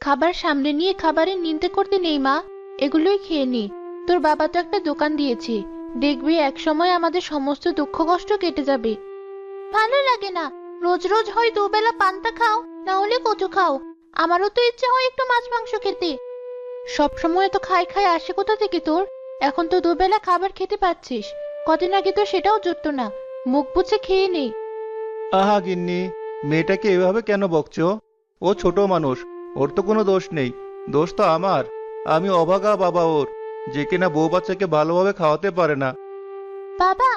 খাবার সামনে নিয়ে খাবারের নিন্দে করতে নেই মা, এগুলোই খেয়ে নি। তোর বাবা তো একটা দোকান দিয়েছে, দেখবি এক সময় আমাদের সমস্ত দুঃখ কষ্ট কেটে যাবে। ভালো লাগে না, রোজ রোজ হয় দুবেলা পান্তা খাও, না হলে কচু খাও। আমারও তো ইচ্ছে হয় একটু মাছ মাংস খেতে। সব সময় তো খাই খাই আসে কোথা থেকে তোর? এখন তো দুবেলা খাবার খেতে পাচ্ছিস, কদিন আগে তো সেটাও জুটতো না। মুখ বুজে খেয়ে নে। আহা গিন্নি, মেয়েটাকে এভাবে কেন বকছো? ও ছোট মানুষ, ওর তো কোনো দোষ নেই। দোষ তো আমার। আমি অভাগা বাবা ওর, যে কিনা বউ বাচ্চাকে ভালোভাবে খাওয়াতে পারে না। বাবা,